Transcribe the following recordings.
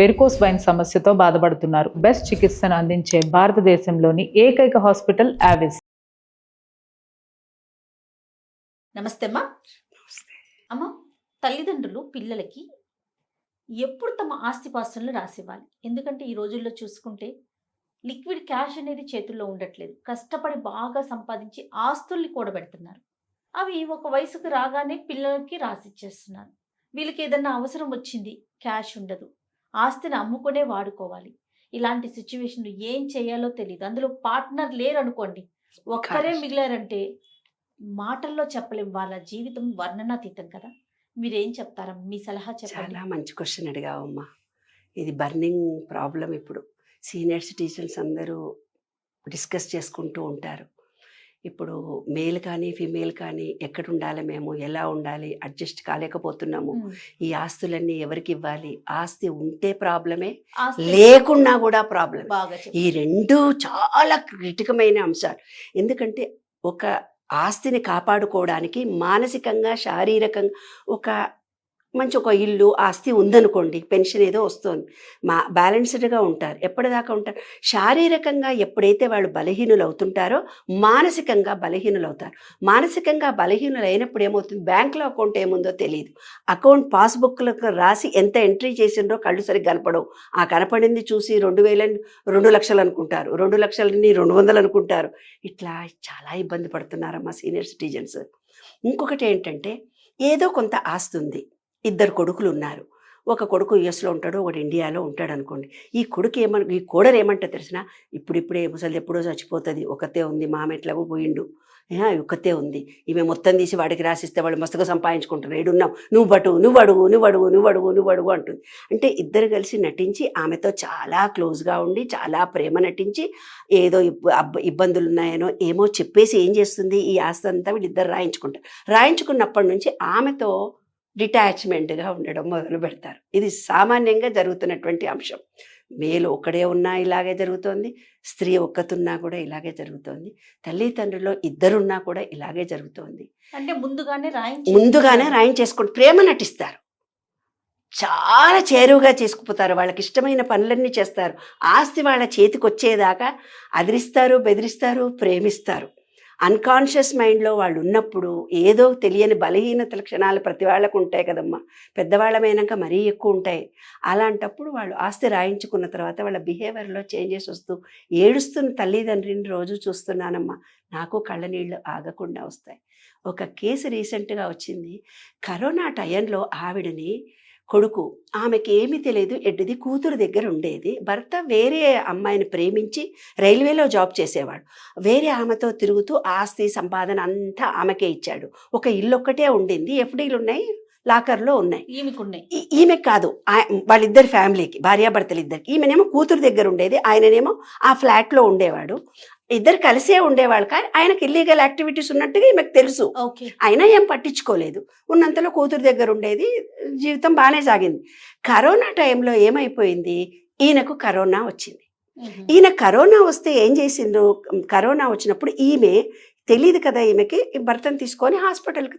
Varicose wine సమస్యతో బాధపడుతున్నారు. Best చికిత్సను అందించే భారతదేశంలోని ఏకైక హాస్పిటల్ ఆవిస్. నమస్తే అమ్మా. అమ్మ, తల్లిదండ్రులు పిల్లలకి ఎప్పుడు తమ ఆస్తిపాస్తులను రాసివ్వాలి? ఎందుకంటే ఈ రోజుల్లో చూసుకుంటే లిక్విడ్ క్యాష్ అనేది చేతుల్లో ఉండట్లేదు. కష్టపడి బాగా సంపాదించి ఆస్తుల్ని కూడబెడుతున్నారు. అవి ఒక వయసుకు రాగానే పిల్లలకి రాసిచ్చేస్తున్నారు. వీళ్ళకి ఏదన్నా అవసరం వచ్చింది, క్యాష్ ఉండదు, ఆస్తిని అమ్ముకునే వాడుకోవాలి. ఇలాంటి సిచ్యువేషన్ ఏం చేయాలో తెలియదు. అందులో పార్ట్నర్ లేరు అనుకోండి, ఒక్కరే మిగిలారంటే మాటల్లో చెప్పలేం. వాళ్ళ జీవితం వర్ణనాతీతం కదా. మీరేం చెప్తారా? మీ సలహా చెప్పండి. చాలా మంచి క్వశ్చన్ అడిగావమ్మా. ఇది బర్నింగ్ ప్రాబ్లం. ఇప్పుడు సీనియర్ సిటిజన్స్ అందరూ డిస్కస్ చేసుకుంటూ ఉంటారు. ఇప్పుడు మేల్ కానీ ఫీమేల్ కానీ ఎక్కడ ఉండాలి, మేము ఎలా ఉండాలి, అడ్జస్ట్ కాలేకపోతున్నాము. ఈ ఆస్తులన్నీ ఎవరికి ఇవ్వాలి? ఆస్తి ఉంటే ప్రాబ్లమే, లేకున్నా కూడా ప్రాబ్లం. ఈ రెండు చాలా క్రిటికమైన అంశాలు. ఎందుకంటే ఒక ఆస్తిని కాపాడుకోవడానికి మానసికంగా శారీరకంగా ఒక ఇల్లు ఆస్తి ఉందనుకోండి, పెన్షన్ ఏదో వస్తుంది, బ్యాలెన్స్డ్గా ఉంటారు. ఎప్పటిదాకా ఉంటారు? శారీరకంగా ఎప్పుడైతే వాళ్ళు బలహీనులు అవుతుంటారో మానసికంగా బలహీనులు అవుతారు. మానసికంగా బలహీనులు అయినప్పుడు ఏమవుతుంది? బ్యాంకులో అకౌంట్ ఏముందో తెలియదు. అకౌంట్ పాస్బుక్లకు రాసి ఎంత ఎంట్రీ చేసిండ్రో కళ్ళు సరిగ్గా కనపడవు. ఆ కనపడింది చూసి 2 లక్షలు అనుకుంటారు, 2 లక్షలని 200 అనుకుంటారు. ఇట్లా చాలా ఇబ్బంది పడుతున్నారమ్మా సీనియర్ సిటిజన్స్. ఇంకొకటి ఏంటంటే, ఏదో కొంత ఆస్తి ఉంది, 2 కొడుకులు ఉన్నారు. ఒక కొడుకు యుఎస్లో ఉంటాడు, ఒకటి ఇండియాలో ఉంటాడు అనుకోండి. ఈ కోడరు ఏమంటే తెలిసిన, ఇప్పుడిప్పుడే ముసలి ఎప్పుడో చచ్చిపోతుంది, ఒకతే ఉంది, మామెట్లాగో పోయిండు, ఒక్కతే ఉంది, ఈమె మొత్తం తీసి వాడికి రాసిస్తే వాళ్ళు మస్తుగా సంపాదించుకుంటున్నారు, ఏడున్నావు, నువ్వు అడుగు అంటుంది. అంటే ఇద్దరు కలిసి నటించి ఆమెతో చాలా క్లోజ్గా ఉండి చాలా ప్రేమ నటించి ఏదో ఇబ్బందులు ఉన్నాయనో ఏమో చెప్పేసి ఏం చేస్తుంది, ఈ ఆస్తి అంతా వీళ్ళిద్దరు రాయించుకున్నప్పటి నుంచి ఆమెతో డిటాచ్మెంట్గా ఉండడం మొదలు పెడతారు. ఇది సామాన్యంగా జరుగుతున్నటువంటి అంశం. మేలు ఒక్కడే ఉన్నా ఇలాగే జరుగుతోంది, స్త్రీ ఒక్కతున్నా కూడా ఇలాగే జరుగుతోంది, తల్లిదండ్రులు ఇద్దరున్నా కూడా ఇలాగే జరుగుతోంది. అంటే ముందుగానే రాయించేసుకుంటూ ప్రేమ నటిస్తారు, చాలా చేరువుగా చేసుకుపోతారు, వాళ్ళకి ఇష్టమైన పనులన్నీ చేస్తారు. ఆస్తి వాళ్ళ చేతికి వచ్చేదాకా అదిరిస్తారు, బెదిరిస్తారు, ప్రేమిస్తారు. అన్కాన్షియస్ మైండ్లో వాళ్ళు ఉన్నప్పుడు ఏదో తెలియని బలహీనత లక్షణాలు ప్రతి వాళ్ళకు ఉంటాయి కదమ్మా. పెద్దవాళ్ళమైనాక మరీ ఎక్కువ ఉంటాయి. అలాంటప్పుడు వాళ్ళు ఆస్తి రాయించుకున్న తర్వాత వాళ్ళ బిహేవియర్లో చేంజెస్ వస్తూ ఏడుస్తున్న తల్లిదండ్రిని రోజు చూస్తున్నానమ్మా. నాకు కళ్ళనీళ్ళు ఆగకుండా వస్తాయి. ఒక కేసు రీసెంట్గా వచ్చింది. కరోనా టైంలో ఆవిడని కొడుకు, ఆమెకి ఏమీ తెలియదు, ఎడ్డిది కూతురు దగ్గర ఉండేది. భర్త వేరే అమ్మాయిని ప్రేమించి రైల్వేలో జాబ్ చేసేవాడు. వేరే ఆమెతో తిరుగుతూ ఆస్తి సంపాదన అంతా ఆమెకే ఇచ్చాడు. ఒక ఇల్లు ఒక్కటే ఉండింది, ఎఫ్డీలు ఉన్నాయి, లాకర్లో ఉన్నాయి. ఈమెకు కాదు, వాళ్ళిద్దరి ఫ్యామిలీకి, భార్యాభర్తలు ఇద్దరికి. ఈమెనేమో కూతురు దగ్గర ఉండేది, ఆయననేమో ఆ ఫ్లాట్లో ఉండేవాడు. ఇద్దరు కలిసే ఉండేవాళ్ళు. కానీ ఆయనకి ఇల్లీగల్ యాక్టివిటీస్ ఉన్నట్టుగా ఈమెకు తెలుసు, అయినా ఏం పట్టించుకోలేదు. ఉన్నంతలో కూతురు దగ్గర ఉండేది, జీవితం బాగానే సాగింది. కరోనా టైంలో ఏమైపోయింది, ఈయనకు కరోనా వచ్చింది. ఈయన కరోనా వస్తే ఏం చేసిందో, కరోనా వచ్చినప్పుడు ఈమె తెలియదు కదా, ఈమెకి భర్తను తీసుకొని హాస్పిటల్కి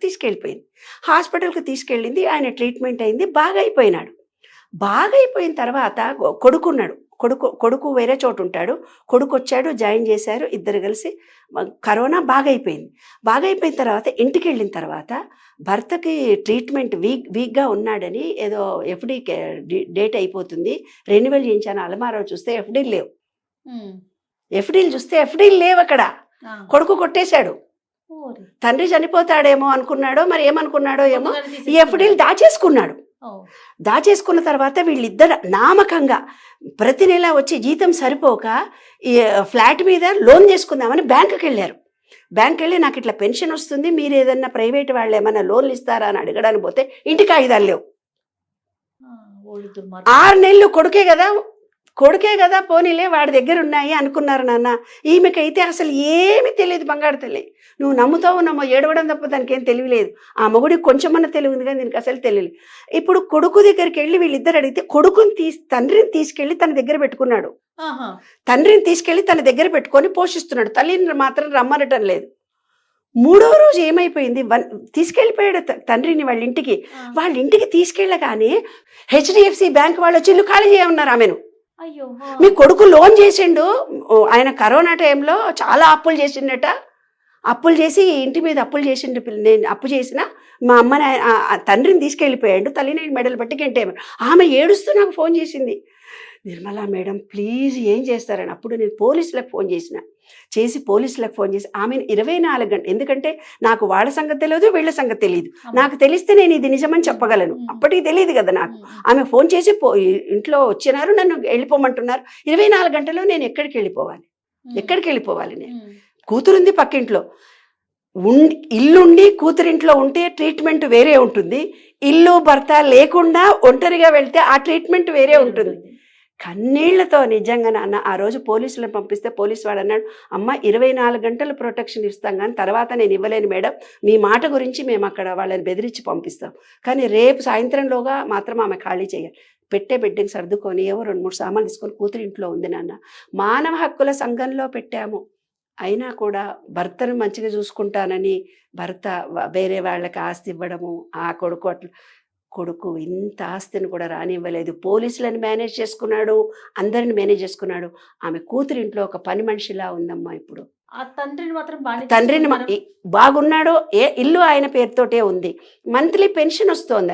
తీసుకెళ్ళింది. ఆయన ట్రీట్మెంట్ అయింది, బాగా అయిపోయిన తర్వాత కొడుకు వేరే చోటు ఉంటాడు. కొడుకు వచ్చాడు, జాయిన్ చేశారు, ఇద్దరు కలిసి. కరోనా బాగా అయిపోయిన తర్వాత ఇంటికి వెళ్ళిన తర్వాత భర్తకి ట్రీట్మెంట్ వీక్గా ఉన్నాడని ఏదో ఎఫ్డీ డేట్ అయిపోతుంది, రెన్యువల్ చేయించాను. అలమారో చూస్తే ఎఫ్డీలు లేవు. ఎఫ్డీలు లేవు అక్కడ. కొడుకు కొట్టేశాడు. తండ్రి చనిపోతాడేమో అనుకున్నాడో మరి ఏమనుకున్నాడో ఏమో, ఈ ఎఫ్డీలు దాచేసుకున్న తర్వాత వీళ్ళిద్దరు నామకంగా ప్రతి నెల వచ్చి జీతం సరిపోక ఈ ఫ్లాట్ మీద లోన్ చేసుకుందామని బ్యాంకుకి వెళ్ళి నాకు ఇట్లా పెన్షన్ వస్తుంది, మీరు ఏదన్నా ప్రైవేట్ వాళ్ళు ఏమన్నా లోన్లు ఇస్తారా అని అడగడానికి పోతే ఇంటికి కాగితాలు లేవు. 6 నెలలు కొడుకే కదా పోనీలే వాడి దగ్గర ఉన్నాయి అనుకున్నారు నాన్న. ఈమెకైతే అసలు ఏమీ తెలియదు, బంగారు తల్లి. నువ్వు నమ్ముతావు ఏడవడం తప్ప దానికి ఏం తెలియలేదు. ఆ మొగుడికి కొంచెమన్నా తెలివి ఉంది కానీ దీనికి అసలు తెలియలేదు. ఇప్పుడు కొడుకు దగ్గరికి వెళ్ళి వీళ్ళిద్దరు అడిగితే తండ్రిని తీసుకెళ్ళి తన దగ్గర పెట్టుకుని పోషిస్తున్నాడు. తల్లిని మాత్రం రమ్మనటం లేదు. మూడో రోజు ఏమైపోయింది, తీసుకెళ్ళిపోయాడు తండ్రిని వాళ్ళ ఇంటికి తీసుకెళ్ళగానే హెచ్డిఎఫ్సి బ్యాంక్ వాళ్ళు వచ్చి ఇల్లు ఖాళీ చేయమన్నారు ఆమెను. అయ్యో మీ కొడుకు లోన్ చేసిండు, ఆయన కరోనా టైంలో చాలా అప్పులు చేసిండట, అప్పులు చేసి ఇంటి మీద అప్పులు చేసిండు, నేను అప్పు చేసిన మా అమ్మని తండ్రిని తీసుకెళ్ళిపోయాడు, తల్లిని మెడలు పట్టి గంటేమని. ఆమె ఏడుస్తూ నాకు ఫోన్ చేసింది, నిర్మలా మేడం ప్లీజ్ ఏం చేస్తారని. అప్పుడు నేను పోలీసులకు ఫోన్ చేసి ఆమెను 24 గంటలు, ఎందుకంటే నాకు వాళ్ళ సంగతి తెలియదు, వీళ్ళ సంగతి తెలియదు, నాకు తెలిస్తే నేను ఇది నిజమని చెప్పగలను, అప్పటికి తెలియదు కదా నాకు. ఆమె ఫోన్ చేసి ఇంట్లో వచ్చినారు, నన్ను వెళ్ళిపోమంటున్నారు. 24 గంటల్లో నేను ఎక్కడికి వెళ్ళిపోవాలి నేను? కూతురుంది పక్కింట్లో, ఇల్లుండి కూతురింట్లో ఉంటే ట్రీట్మెంట్ వేరే ఉంటుంది, ఇల్లు భర్త లేకుండా ఒంటరిగా వెళ్తే ఆ ట్రీట్మెంట్ వేరే ఉంటుంది. కన్నీళ్లతో నిజంగా నాన్న ఆ రోజు పోలీసులను పంపిస్తే పోలీసు వాడు అన్నాడు, అమ్మ 24 గంటలు ప్రొటెక్షన్ ఇస్తాం కానీ తర్వాత నేను ఇవ్వలేను మేడం, మీ మాట గురించి మేము అక్కడ వాళ్ళని బెదిరించి పంపిస్తాం, కానీ రేపు సాయంత్రంలోగా మాత్రం ఆమె ఖాళీ చేయాలి. పెట్టే బిడ్డని సర్దుకొని ఏవో 2-3 సామాన్లు తీసుకొని కూతురింట్లో ఉంది నాన్న. మానవ హక్కుల సంఘంలో పెట్టాము, అయినా కూడా భర్తను మంచిగా చూసుకుంటానని భర్త వేరే వాళ్ళకి ఆస్తి ఇవ్వడము, ఆ కొడుకు ఇంత ఆస్తిని కూడా రానివ్వలేదు. పోలీసులను మేనేజ్ చేసుకున్నాడు, అందరిని మేనేజ్ చేసుకున్నాడు. ఆమె కూతురింట్లో ఒక పని మనిషిలా ఉందమ్మా ఇప్పుడు. ఆ తండ్రిని మాత్రం బాగున్నాడు, ఇల్లు ఆయన పేరుతోటే ఉంది, మంత్లీ పెన్షన్ వస్తుంది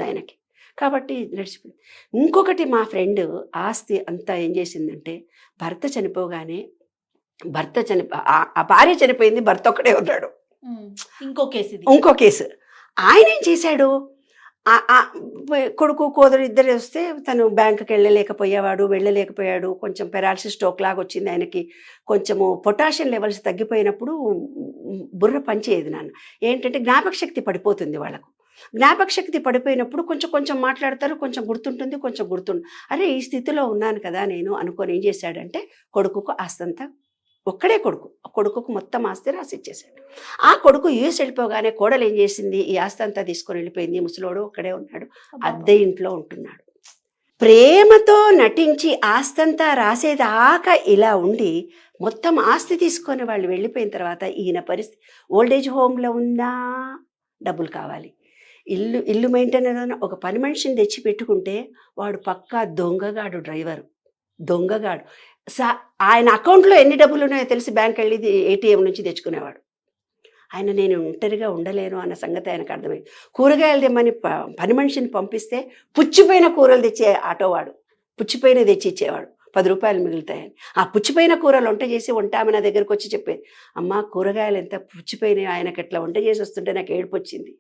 ఆయనకి, కాబట్టి నడిచిపోయింది. ఇంకొకటి మా ఫ్రెండ్ ఆస్తి అంతా ఏం చేసిందంటే, భర్త చనిపోగానే ఆ భార్య చనిపోయింది, భర్త ఒక్కడే ఉన్నాడు. ఇంకో కేసు ఆయన ఏం చేశాడు, కొడుకు కూతురు ఇద్దరు వస్తే తను బ్యాంకుకి వెళ్ళలేకపోయాడు, కొంచెం పెరాలసిస్ స్ట్రోక్ లాగా వచ్చింది ఆయనకి, కొంచెము పొటాషియం లెవెల్స్ తగ్గిపోయినప్పుడు బుర్ర పనిచేయదు నాన్న. ఏంటంటే జ్ఞాపక శక్తి పడిపోతుంది వాళ్ళకు. జ్ఞాపక శక్తి పడిపోయినప్పుడు కొంచెం మాట్లాడతారు, కొంచెం గుర్తుంటుంది. అరే ఈ స్థితిలో ఉన్నాను కదా నేను అనుకొని ఏం చేశాడంటే, కొడుకుకు ఆస్తంతా, ఒక్కడే కొడుకుకు మొత్తం ఆస్తి రాసిచ్చేసాడు. ఆ కొడుకు యూఎస్ వెళ్ళిపోగానే కోడలు ఏం చేసింది, ఈ ఆస్తి అంతా తీసుకొని వెళ్ళిపోయింది. ముసలోడు ఒక్కడే ఉన్నాడు, అద్దె ఇంట్లో ఉంటున్నాడు. ప్రేమతో నటించి ఆస్తంతా రాసేదాకా ఇలా ఉండి మొత్తం ఆస్తి తీసుకొని వాళ్ళు వెళ్ళిపోయిన తర్వాత ఈయన పరిస్థితి, ఓల్డేజ్ హోమ్లో ఉందా, డబ్బులు కావాలి, ఇల్లు మెయింటైన్ ఒక పని మనిషిని తెచ్చి పెట్టుకుంటే వాడు పక్కా దొంగగాడు. ఆయన అకౌంట్లో ఎన్ని డబ్బులు ఉన్నాయో తెలిసి బ్యాంక్ వెళ్ళి ఏటీఎం నుంచి తెచ్చుకునేవాడు. నేను ఒంటరిగా ఉండలేను అన్న సంగతి ఆయనకు అర్థమైంది. కూరగాయలు తెమ్మని పని మనిషిని పంపిస్తే పుచ్చిపోయిన కూరలు తెచ్చే ఆటోవాడు, పుచ్చిపోయిన తెచ్చి ఇచ్చేవాడు, 10 రూపాయలు మిగులుతాయని. ఆ పుచ్చిపోయిన కూరలు వంట చేసి ఆమె నా దగ్గరకు వచ్చి చెప్పేది, అమ్మ కూరగాయలు ఎంత పుచ్చిపోయినాయి, ఆయనకి ఎట్లా వంట చేసి వస్తుంటే నాకు ఏడుపు వచ్చింది.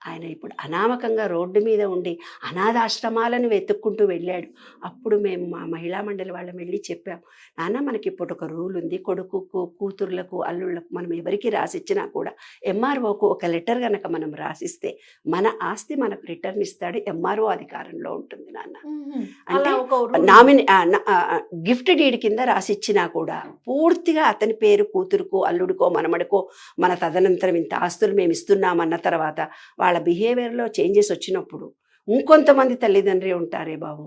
ఆయన ఇప్పుడు అనామకంగా రోడ్డు మీద ఉండి అనాథాశ్రమాలను వెతుక్కుంటూ వెళ్ళాడు. అప్పుడు మేము మా మహిళా మండలి వాళ్ళం వెళ్ళి చెప్పాం, నాన్న మనకి ఇప్పుడు ఒక రూల్ ఉంది, కొడుకుకు కూతుర్లకు అల్లుళ్ళకు మనం ఎవరికి రాసిచ్చినా కూడా ఎంఆర్ఓకు ఒక లెటర్ కనుక మనం రాసిస్తే మన ఆస్తి మనకు రిటర్న్ ఇస్తాడు, ఎంఆర్ఓ అధికారంలో ఉంటుంది నాన్న. అంటే గిఫ్ట్ డీడ్ కింద రాసిచ్చినా కూడా పూర్తిగా అతని పేరు కూతురుకో అల్లుడికో మనమడికో మన తదనంతరం ఇంత ఆస్తులు మేము ఇస్తున్నామన్న తర్వాత వాళ్ళ బిహేవియర్లో చేంజెస్ వచ్చినప్పుడు ఇంకొంతమంది తల్లిదండ్రి ఉంటారే బాబు,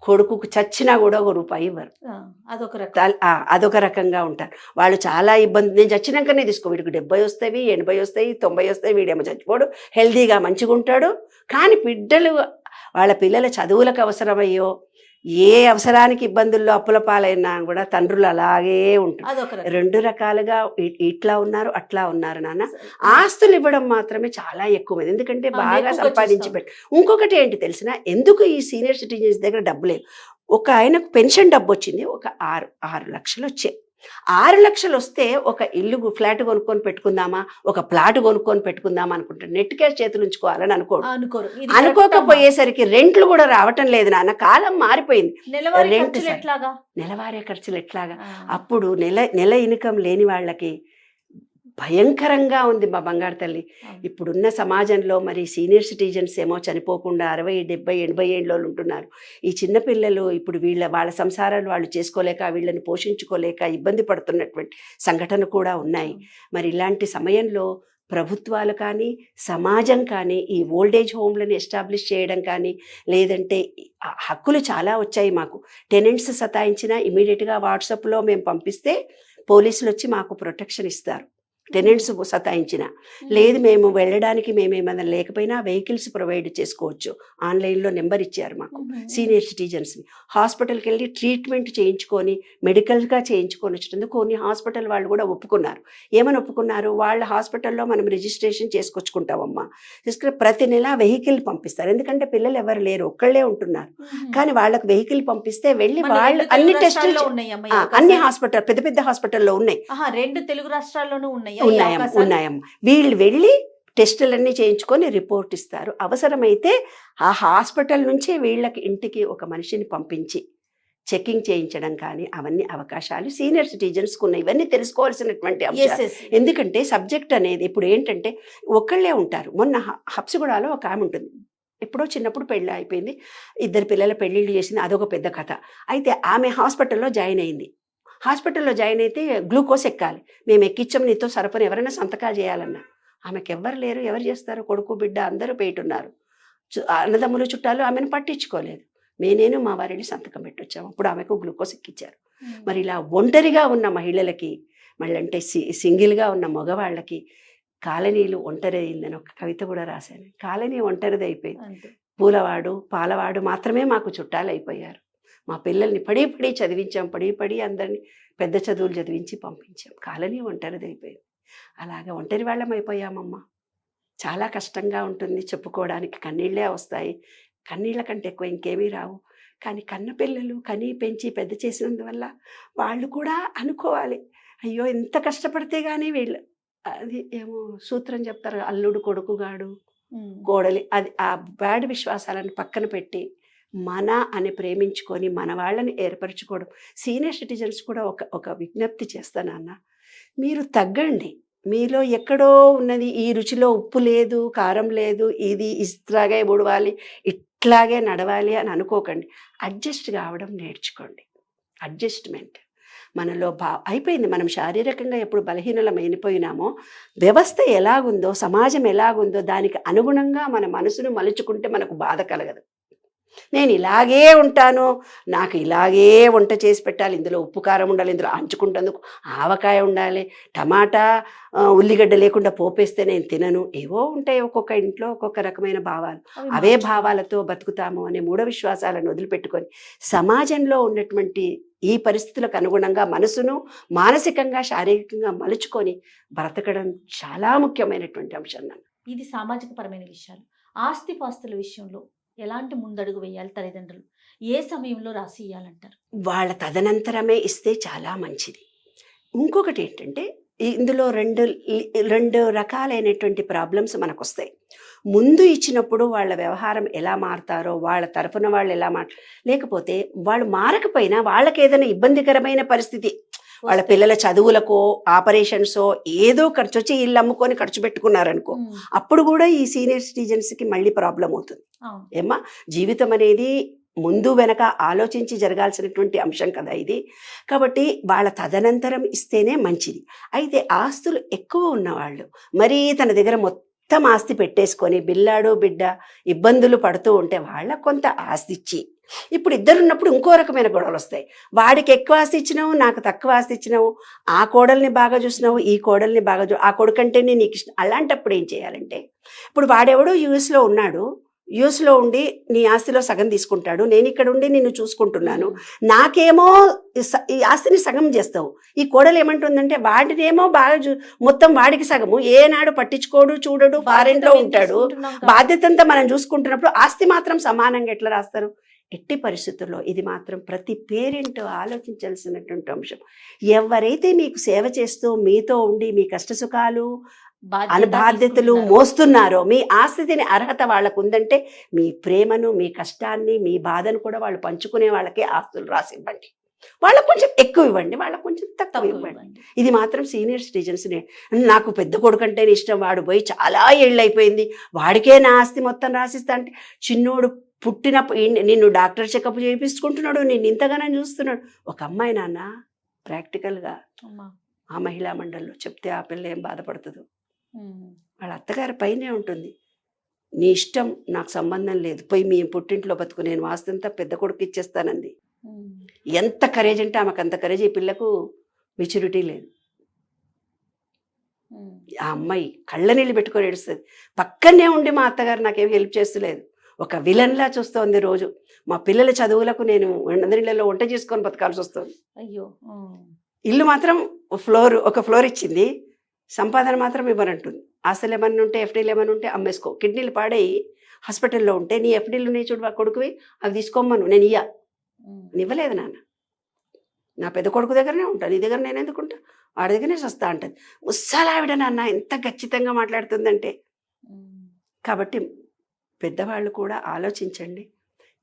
కొడుకుకు చచ్చినా కూడా ₹1 ఇవ్వరు, అదొక రకంగా ఉంటారు వాళ్ళు. చాలా ఇబ్బంది, నేను చచ్చినాకనే తీసుకో, వీడికి 70 వస్తాయి, 80 వస్తాయి, 90 వస్తాయి, వీడేమో చచ్చిపోడు, హెల్దీగా మంచిగా ఉంటాడు. కానీ వాళ్ళ పిల్లల చదువులకు అవసరమయ్యో ఏ అవసరానికి ఇబ్బందుల్లో అప్పుల పాలైనా కూడా తండ్రులు అలాగే ఉంటారు. 2 రకాలుగా ఇట్లా ఉన్నారు అట్లా ఉన్నారు నాన్న. ఆస్తులు ఇవ్వడం మాత్రమే చాలా ఎక్కువ, ఎందుకంటే బాగా సంపాదించి పెట్టి. ఇంకొకటి ఏంటి తెలిసిన, ఎందుకు ఈ సీనియర్ సిటిజన్స్ దగ్గర డబ్బు లేదు, ఒక ఆయనకు పెన్షన్ డబ్బు వచ్చింది, ఒక 6 లక్షలు వచ్చాయి. 6 లక్షలు వస్తే ఒక ఫ్లాట్ కొనుక్కొని పెట్టుకుందామా, ఒక ప్లాట్ కొనుక్కొని పెట్టుకుందామా అనుకుంటారు. నెట్ క్యాష్ చేతులు ఉంచుకోవాలని అనుకోకపోయేసరికి రెంట్లు కూడా రావటం లేదు నాన్న. కాలం మారిపోయింది. నెలవారీ ఖర్చులు ఎట్లాగా. అప్పుడు నెల ఇన్కమ్ లేని వాళ్ళకి భయంకరంగా ఉంది మా బంగారు తల్లి. ఇప్పుడున్న సమాజంలో మరి సీనియర్ సిటిజన్స్ ఏమో చనిపోకుండా 60, 70, 80 ఏళ్ళలో ఉంటున్నారు. ఈ చిన్నపిల్లలు ఇప్పుడు వాళ్ళ సంసారాలు వాళ్ళు చేసుకోలేక, వీళ్ళని పోషించుకోలేక ఇబ్బంది పడుతున్నటువంటి సంఘటన కూడా ఉన్నాయి. మరి ఇలాంటి సమయంలో ప్రభుత్వాలు కానీ సమాజం కానీ ఈ ఓల్డేజ్ హోమ్లను ఎస్టాబ్లిష్ చేయడం కానీ, లేదంటే హక్కులు చాలా వచ్చాయి మాకు. టెనెంట్స్ సతాయించినా ఇమీడియట్గా వాట్సాప్లో మేము పంపిస్తే పోలీసులు వచ్చి మాకు ప్రొటెక్షన్ ఇస్తారు. టెనెంట్స్ సతాయించిన లేదు, మేము వెళ్ళడానికి మేమేమన్నా లేకపోయినా వెహికల్స్ ప్రొవైడ్ చేసుకోవచ్చు. ఆన్లైన్లో నెంబర్ ఇచ్చారు మాకు. సీనియర్ సిటిజన్స్ని హాస్పిటల్కి వెళ్ళి ట్రీట్మెంట్ చేయించుకొని మెడికల్గా చేయించుకొని వచ్చినందుకు కొన్ని హాస్పిటల్ వాళ్ళు కూడా ఒప్పుకున్నారు. ఏమని ఒప్పుకున్నారు? వాళ్ళ హాస్పిటల్లో మనం రిజిస్ట్రేషన్ చేసుకొచ్చుకుంటామమ్మా, తీసుకుని ప్రతి నెల వెహికల్ పంపిస్తారు. ఎందుకంటే పిల్లలు ఎవరు లేరు, ఒక్కళ్ళే ఉంటున్నారు. కానీ వాళ్ళకు వెహికల్ పంపిస్తే వెళ్ళి వాళ్ళు అన్ని టెస్టులు అన్ని హాస్పిటల్ పెద్ద పెద్ద హాస్పిటల్లో ఉన్నాయి. 2 తెలుగు రాష్ట్రాల్లోనూ ఉన్నాయమ్మా. వీళ్ళు వెళ్ళి టెస్టులన్నీ చేయించుకొని రిపోర్ట్ ఇస్తారు. అవసరమైతే ఆ హాస్పిటల్ నుంచి వీళ్ళకి ఇంటికి ఒక మనిషిని పంపించి చెకింగ్ చేయించడం కానీ అవన్నీ అవకాశాలు సీనియర్ సిటిజన్స్కి ఉన్నాయి. ఇవన్నీ తెలుసుకోవాల్సినటువంటి అంశాలు. ఎందుకంటే సబ్జెక్ట్ అనేది ఇప్పుడు ఏంటంటే ఒకళ్ళే ఉంటారు. మొన్న హబ్సిగూడలో ఒక ఆమె ఉంటుంది, ఎప్పుడో చిన్నప్పుడు పెళ్ళి అయిపోయింది, 2 పిల్లల పెళ్ళిళ్ళు చేసింది, అదొక పెద్ద కథ. అయితే ఆమె హాస్పిటల్లో జాయిన్ అయింది. హాస్పిటల్లో జాయిన్ అయితే గ్లూకోజ్ ఎక్కాలి, మేము ఎక్కించాం, నీతో సరపని ఎవరైనా సంతకాలు చేయాలన్నా ఆమెకు ఎవ్వరు లేరు. ఎవరు చేస్తారు? కొడుకు బిడ్డ అందరూ పెట్టున్నారు, అన్నదమ్ములు చుట్టాలు ఆమెను పట్టించుకోలేదు. నేను మా వారిని సంతకం పెట్టొచ్చాము. అప్పుడు ఆమెకు గ్లూకోజ్ ఎక్కించారు. మరి ఇలా ఒంటరిగా ఉన్న మహిళలకి, మళ్ళీ అంటే సింగిల్గా ఉన్న మగవాళ్ళకి కాలనీలు ఒంటరి అయిందని ఒక కవిత కూడా రాశాను. కాలనీ ఒంటరిది అయిపోయింది. పూలవాడు పాలవాడు మాత్రమే మాకు చుట్టాలు అయిపోయారు. మా పిల్లల్ని పడి చదివించాం, పడి అందరినీ పెద్ద చదువులు చదివించి పంపించాం. కాలనీ ఒంటరిది అయిపోయింది. అలాగే ఒంటరి వాళ్ళం అయిపోయామమ్మా. చాలా కష్టంగా ఉంటుంది చెప్పుకోవడానికి. కన్నీళ్ళే వస్తాయి, కన్నీళ్ళ కంటే ఎక్కువ ఇంకేమీ రావు. కానీ కన్న పిల్లలు కనీ పెంచి పెద్ద చేసినందువల్ల వాళ్ళు కూడా అనుకోవాలి, అయ్యో ఎంత కష్టపడితే కానీ వీళ్ళు, అది ఏమో సూత్రం చెప్తారు, అల్లుడు కొడుకుగాడు కోడలి, అది ఆ బ్యాడ్ విశ్వాసాలను పక్కన పెట్టి మన అని ప్రేమించుకొని మన వాళ్ళని ఏర్పరచుకోవడం. సీనియర్ సిటిజన్స్ కూడా ఒక విజ్ఞప్తి చేస్తానన్న, మీరు తగ్గండి. మీలో ఎక్కడో ఉన్నది, ఈ రుచిలో ఉప్పు లేదు, కారం లేదు, ఇది ఇట్లాగే ఉడవాలి, ఇట్లాగే నడవాలి అని అనుకోకండి. అడ్జస్ట్ కావడం నేర్చుకోండి. అడ్జస్ట్మెంట్ మనలో అయిపోయింది. మనం శారీరకంగా ఎప్పుడు బలహీనమైపోయినామో, వ్యవస్థ ఎలాగుందో, సమాజం ఎలాగుందో దానికి అనుగుణంగా మన మనసును మలుచుకుంటే మనకు బాధ కలగదు. నేను ఇలాగే ఉంటాను, నాకు ఇలాగే వంట చేసి పెట్టాలి, ఇందులో ఉప్పు కారం ఉండాలి, ఇందులో అంచుకుంటేందుకు ఆవకాయ ఉండాలి, టమాటా ఉల్లిగడ్డ లేకుండా పోపేస్తే నేను తినను, ఏవో ఉంటాయి ఒక్కొక్క ఇంట్లో ఒక్కొక్క రకమైన భావాలు. అవే భావాలతో బతుకుతాము అనే మూఢ విశ్వాసాలను వదిలిపెట్టుకొని సమాజంలో ఉన్నటువంటి ఈ పరిస్థితులకు అనుగుణంగా మనసును మానసికంగా శారీరకంగా మలుచుకొని బ్రతకడం చాలా ముఖ్యమైనటువంటి అంశం. ఇది సామాజిక పరమైన విషయాలు. ఆస్తిపాస్తుల విషయంలో ఎలాంటి ముందడుగు వేయాలి తల్లిదండ్రులు? ఏ సమయంలో రాసి ఇవ్వాలంటారు? వాళ్ళ తదనంతరమే ఇస్తే చాలా మంచిది. ఇంకొకటి ఏంటంటే ఇందులో రెండు రకాలైనటువంటి ప్రాబ్లమ్స్ మనకు వస్తాయి. ముందు ఇచ్చినప్పుడు వాళ్ళ వ్యవహారం ఎలా మారుతారో, వాళ్ళ తరఫున వాళ్ళు ఎలా లేకపోతే వాళ్ళు మారకపోయినా వాళ్ళకి ఏదైనా ఇబ్బందికరమైన పరిస్థితి, వాళ్ళ పిల్లల చదువులకో ఆపరేషన్సో ఏదో ఖర్చు వచ్చి ఇల్లు అమ్ముకొని ఖర్చు పెట్టుకున్నారనుకో, అప్పుడు కూడా ఈ సీనియర్ సిటిజన్స్కి మళ్ళీ ప్రాబ్లం అవుతుంది. ఏమ్మా, జీవితం అనేది ముందు వెనక ఆలోచించి జరగాల్సినటువంటి అంశం కదా ఇది. కాబట్టి వాళ్ళ తదనంతరం ఇస్తేనే మంచిది. అయితే ఆస్తులు ఎక్కువ ఉన్నవాళ్ళు మరీ తన దగ్గర మొత్తం ఆస్తి పెట్టేసుకొని బిల్లాడు బిడ్డ ఇబ్బందులు పడుతూ ఉంటే వాళ్ళకు కొంత ఆస్తి ఇచ్చి, ఇప్పుడు ఇద్దరు ఉన్నప్పుడు ఇంకో రకమైన గొడవలు వస్తాయి. వాడికి ఎక్కువ ఆస్తి ఇచ్చినావు, నాకు తక్కువ ఆస్తి ఇచ్చినావు, ఆ కోడల్ని బాగా చూసినావు, ఈ కోడల్ని బాగా ఆ కొడుకంటేనే నీకు ఇష్టం. అలాంటప్పుడు ఏం చేయాలంటే, ఇప్పుడు వాడెవడో యూఎస్లో ఉన్నాడు, యూఎస్లో ఉండి నీ ఆస్తిలో సగం తీసుకుంటాడు, నేను ఇక్కడ ఉండి నిన్ను చూసుకుంటున్నాను, నాకేమో ఈ ఆస్తిని సగం చేస్తావు. ఈ కోడలు ఏమంటుందంటే వాడినేమో బాగా మొత్తం వాడికి సగము, ఏనాడు పట్టించుకోడు చూడడు, ఫారెన్లో ఉంటాడు, బాధ్యత అంతా మనం చూసుకుంటున్నప్పుడు ఆస్తి మాత్రం సమానంగా ఎట్లా రాస్తారు? ఎట్టి పరిస్థితుల్లో ఇది మాత్రం ప్రతి పేరెంట్ ఆలోచించాల్సినటువంటి అంశం. ఎవరైతే మీకు సేవ చేస్తూ మీతో ఉండి మీ కష్టసుఖాలు బాధ్యతలు మోస్తున్నారో, మీ ఆస్తిని అర్హత వాళ్ళకు ఉందంటే మీ ప్రేమను, మీ కష్టాన్ని, మీ బాధను కూడా వాళ్ళు పంచుకునే వాళ్ళకే ఆస్తులు రాసి ఇవ్వండి. వాళ్ళకు కొంచెం ఎక్కువ ఇవ్వండి, వాళ్ళకు కొంచెం తక్కువ ఇవ్వండి. ఇది మాత్రం సీనియర్ సిటిజన్స్నే. నాకు పెద్ద కొడుకంటేనే ఇష్టం, వాడు పోయి చాలా ఏళ్ళు అయిపోయింది, వాడికే నా ఆస్తి మొత్తం రాసిస్తా అంటే, చిన్నోడు పుట్టినప్పుడు నిన్ను డాక్టర్ చెకప్ చేయించుకుంటున్నాడు, నిన్ను ఇంతగానో చూస్తున్నాడు. ఒక అమ్మాయి నాన్న ప్రాక్టికల్గా ఆ మహిళా మండలిలో చెప్తే ఆ పిల్ల ఏం బాధపడుతుందో, వాళ్ళ అత్తగారి పైనే ఉంటుంది. నీ ఇష్టం, నాకు సంబంధం లేదు, పోయి మీ పుట్టింట్లో బతుకు, నేను వాస్తంతా పెద్ద కొడుకు ఇచ్చేస్తానంది. ఎంత కరేజ్ అంటే ఆమెకు అంత కరేజ్. ఈ పిల్లకు మెచ్యూరిటీ లేదు. ఉమ్. ఆ అమ్మాయి కళ్ళ నీళ్ళు పెట్టుకొని ఏడుస్తుంది. పక్కనే ఉండి మా అత్తగారు నాకేం హెల్ప్ చేస్తలేదు, ఒక విలన్లా చూస్తోంది రోజు. మా పిల్లల చదువులకు నేను అందరిళ్ళలో వంట చేసుకొని బతకాల్సి వస్తుంది. అయ్యో. ఉమ్. ఇల్లు మాత్రం ఒక ఫ్లోర్ ఇచ్చింది, సంపాదన మాత్రం ఇవ్వనంటుంది. ఆస్తులు ఏమన్నా ఉంటే, ఎఫ్డీలు ఏమన్నా ఉంటే అమ్మేసుకో. కిడ్నీలు పాడై హాస్పిటల్లో ఉంటే నీ ఎఫ్డీలు నీ చూడు కొడుకువి, అవి తీసుకోమను, నేను ఉమ్. ఇవ్వలేదు నాన్న. నా పెద్ద కొడుకు దగ్గరనే ఉంటాను, నీ దగ్గర నేను ఎందుకుంటా, వాడి దగ్గరనే వస్తా అంటది. ముస్సలావిడ నాన్న ఎంత ఖచ్చితంగా మాట్లాడుతుందంటే. ఉమ్. కాబట్టి పెద్దవాళ్ళు కూడా ఆలోచించండి.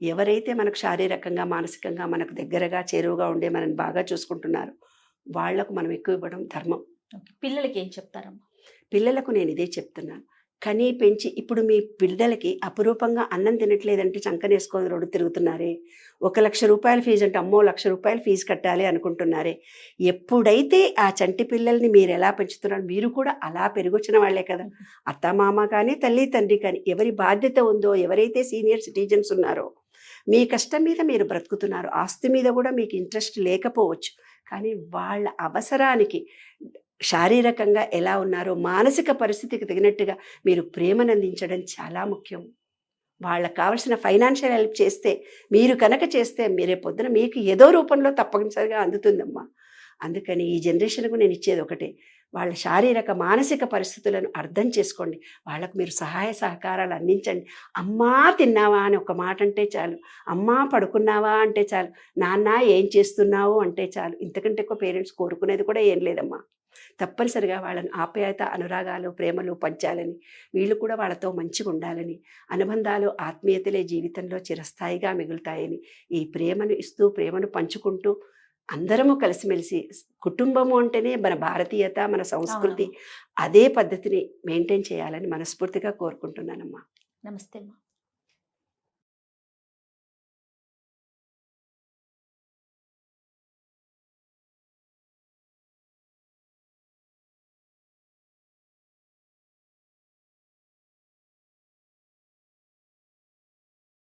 ఎవరైతే మనకు శారీరకంగా మానసికంగా మనకు దగ్గరగా చేరువుగా ఉండే మనని బాగా చూసుకుంటున్నారో వాళ్లకు మనం ఎక్కువ ఇవ్వడం ధర్మం. ఓకే. పిల్లలకి ఏం చెప్తారమ్మా? పిల్లలకు నేను ఇదే చెప్తున్నాను, కనీ పెంచి ఇప్పుడు మీ పిల్లలకి అపురూపంగా అన్నం తినట్లేదంటే చంకనేసుకొని రోడ్డు తిరుగుతున్నారే, 1,00,000 రూపాయల ఫీజు అంటే అమ్మో 1,00,000 రూపాయలు ఫీజు కట్టాలి అనుకుంటున్నారే. ఎప్పుడైతే ఆ చంటి పిల్లల్ని మీరు ఎలా పెంచుతున్నారు, మీరు కూడా అలా పెరిగొచ్చిన వాళ్ళే కదా. అత్తమామ కానీ తల్లి తండ్రి కానీ ఎవరి బాధ్యత ఉందో, ఎవరైతే సీనియర్ సిటిజన్స్ ఉన్నారో మీ కష్టం మీద మీరు బ్రతుకుతున్నారు. ఆస్తి మీద కూడా మీకు ఇంట్రెస్ట్ లేకపోవచ్చు, కానీ వాళ్ళ అవసరానికి శారీరకంగా ఎలా ఉన్నారో మానసిక పరిస్థితికి తగినట్టుగా మీరు ప్రేమను అందించడం చాలా ముఖ్యం. వాళ్ళకు కావాల్సిన ఫైనాన్షియల్ హెల్ప్ చేస్తే, మీరు కనుక చేస్తే మీరే పొద్దున మీకు ఏదో రూపంలో తప్పనిసరిగా అందుతుందమ్మా. అందుకని ఈ జనరేషన్కు నేను ఇచ్చేది ఒకటే, వాళ్ళ శారీరక మానసిక పరిస్థితులను అర్థం చేసుకోండి. వాళ్ళకు మీరు సహాయ సహకారాలు అందించండి. అమ్మా తిన్నావా అని ఒక మాట అంటే చాలు, అమ్మా పడుకున్నావా అంటే చాలు, నాన్న ఏం చేస్తున్నావు అంటే చాలు. ఇంతకంటే ఎక్కువ పేరెంట్స్ కోరుకునేది కూడా ఏం లేదమ్మా. తప్పనిసరిగా వాళ్ళని ఆప్యాయత, అనురాగాలు, ప్రేమలు పంచాలని, వీళ్ళు కూడా వాళ్ళతో మంచిగా ఉండాలని, అనుబంధాలు ఆత్మీయతలే జీవితంలో చిరస్థాయిగా మిగులుతాయని, ఈ ప్రేమను ఇస్తూ ప్రేమను పంచుకుంటూ అందరము కలిసిమెలిసి, కుటుంబము అంటేనే మన భారతీయత, మన సంస్కృతి, అదే పద్ధతిని మెయింటైన్ చేయాలని మనస్ఫూర్తిగా కోరుకుంటున్నానమ్మా. నమస్తే అమ్మా.